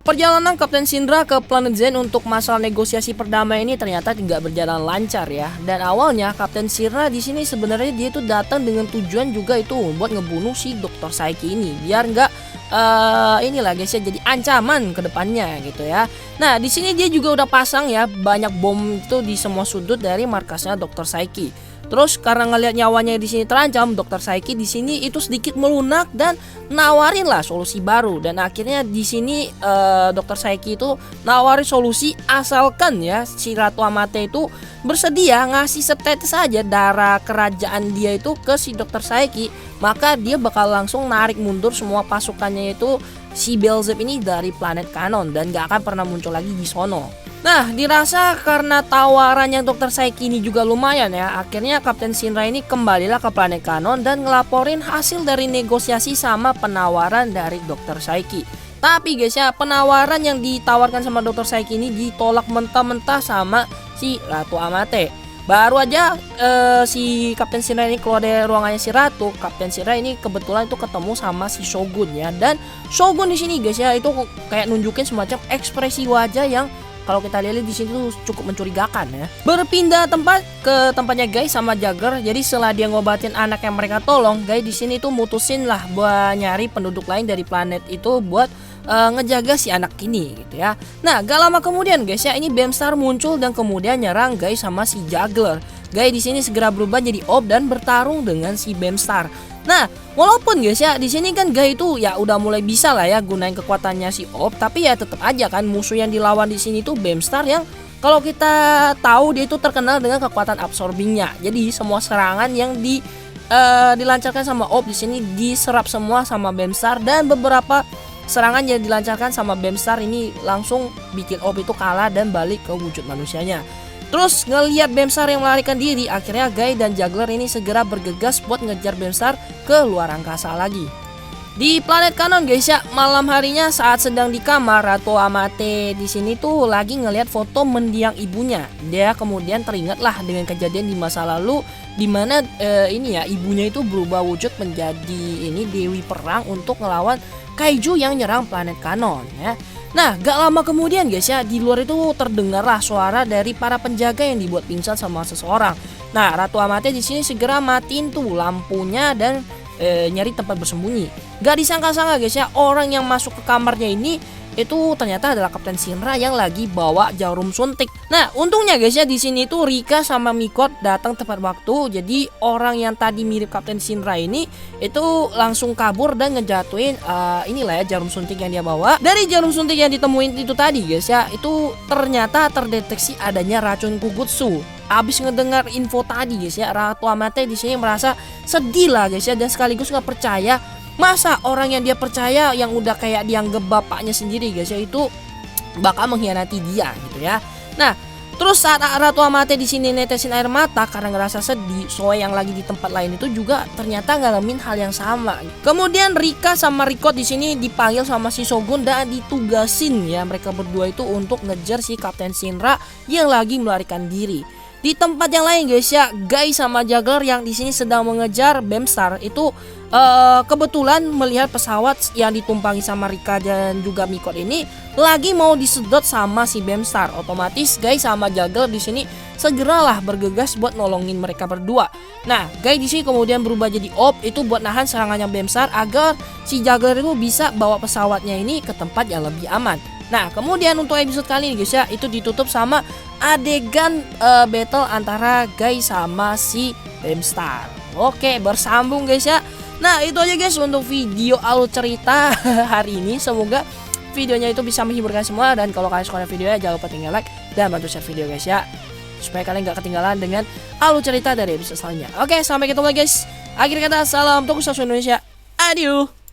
Perjalanan Kapten Shinra ke planet Zen untuk masalah negosiasi perdamaian ini ternyata tidak berjalan lancar ya. Dan awalnya Kapten Shinra di sini sebenarnya dia tuh datang dengan tujuan juga itu buat ngebunuh si Dr. Saiki ini biar nggak inilah guys ya, jadi ancaman ke depannya gitu ya. Nah, di sini dia juga udah pasang ya banyak bom itu di semua sudut dari markasnya Dr. Saiki. Terus karena ngelihat nyawanya di sini terancam, Dr. Saiki di sini itu sedikit melunak dan nawarin lah solusi baru. Dan akhirnya di sini Dr. Saiki itu nawarin solusi asalkan ya si Ratu Amate itu bersedia ngasih setetes saja darah kerajaan dia itu ke si Dr. Saiki, maka dia bakal langsung narik mundur semua pasukannya itu si Belzeb ini dari planet Kanon dan gak akan pernah muncul lagi di sono. Nah, dirasa karena tawarannya Dr. Saiki ini juga lumayan ya, akhirnya Kapten Shinra ini kembalilah ke planet Kanon dan ngelaporin hasil dari negosiasi sama penawaran dari Dr. Saiki. Tapi guys ya, penawaran yang ditawarkan sama Dr. Saiki ini ditolak mentah-mentah sama si Ratu Amate. Baru aja si Kapten Shinra ini keluar dari ruangannya si Ratu, Kapten Shinra ini kebetulan itu ketemu sama si Shogun ya. Dan Shogun di sini guys ya, itu kayak nunjukin semacam ekspresi wajah yang kalau kita lihat di sini tuh cukup mencurigakan ya. Berpindah tempat ke tempatnya Guy sama Jagger. Jadi setelah dia ngobatin anak yang mereka tolong, Guy di sini tuh mutusin lah buat nyari penduduk lain dari planet itu buat ngejaga si anak ini gitu ya. Nah, gak lama kemudian guys ya, ini Beamstar muncul dan kemudian nyerang Guy sama si Juggler. Guy di sini segera berubah jadi Orb dan bertarung dengan si Beamstar. Nah, walaupun guys ya di sini kan Guy itu ya udah mulai bisa lah ya gunain kekuatannya si Orb, tapi ya tetap aja kan musuh yang dilawan di sini tuh Beamstar yang kalau kita tahu dia itu terkenal dengan kekuatan absorbingnya. Jadi semua serangan yang dilancarkan sama Orb di sini diserap semua sama Beamstar, dan beberapa serangan yang dilancarkan sama Beamstar ini langsung bikin Orb itu kalah dan balik ke wujud manusianya. Terus ngelihat Beamstar yang melarikan diri, akhirnya Guy dan Juggler ini segera bergegas buat ngejar Beamstar ke luar angkasa lagi. Di planet Kanon guys ya, malam harinya saat sedang di kamar, Ratu Amate di sini tuh lagi ngelihat foto mendiang ibunya. Dia kemudian teringatlah dengan kejadian di masa lalu di mana ini ya ibunya itu berubah wujud menjadi ini dewi perang untuk ngelawan kaiju yang nyerang planet Kanon ya. Nah, gak lama kemudian guys ya, di luar itu terdengarlah suara dari para penjaga yang dibuat pingsan sama seseorang. Nah, Ratu Amate di sini segera matiin tuh lampunya dan nyari tempat bersembunyi. Gak disangka-sangka guys ya, orang yang masuk ke kamarnya ini itu ternyata adalah Kapten Shinra yang lagi bawa jarum suntik. Nah, untungnya guys ya di sini tuh Rika sama Mikot datang tepat waktu. Jadi orang yang tadi mirip Kapten Shinra ini itu langsung kabur dan ngejatuhin inilah ya jarum suntik yang dia bawa. Dari jarum suntik yang ditemuin itu tadi guys ya, itu ternyata terdeteksi adanya racun Kugutsu. Abis ngedengar info tadi guys ya, Ratu Amate di sini merasa sedih lah guys ya, dan sekaligus nggak percaya. Masa orang yang dia percaya yang udah kayak dianggap bapaknya sendiri guys ya itu bakal mengkhianati dia gitu ya. Nah, terus saat Ratu Amate di sini netesin air mata karena ngerasa sedih, Zoe yang lagi di tempat lain itu juga ternyata ngalamin hal yang sama. Kemudian Rika sama Riko di sini dipanggil sama si Shogun dan ditugasin ya mereka berdua itu untuk ngejar si Kapten Shinra yang lagi melarikan diri. Di tempat yang lain guys ya, Guy sama Juggler yang di sini sedang mengejar Beamstar itu kebetulan melihat pesawat yang ditumpangi sama Rika dan juga Mikot ini lagi mau disedot sama si Beamstar. Otomatis Guy sama Juggler di sini segeralah bergegas buat nolongin mereka berdua. Nah, Guy di sini kemudian berubah jadi Orb itu buat nahan serangannya Beamstar agar si Juggler itu bisa bawa pesawatnya ini ke tempat yang lebih aman. Nah, kemudian untuk episode kali ini guys ya, itu ditutup sama adegan battle antara Guy sama si Beamstar. Oke, bersambung guys ya. Nah, itu aja guys untuk video alur cerita hari ini. Semoga videonya itu bisa menghiburkan semua. Dan kalau kalian suka videonya, jangan lupa tinggal like dan bantu share video guys ya, supaya kalian gak ketinggalan dengan alur cerita dari episode selanjutnya. Oke, sampai ketemu lagi guys. Akhir kata, salam Tokusatsu Indonesia. Adieu.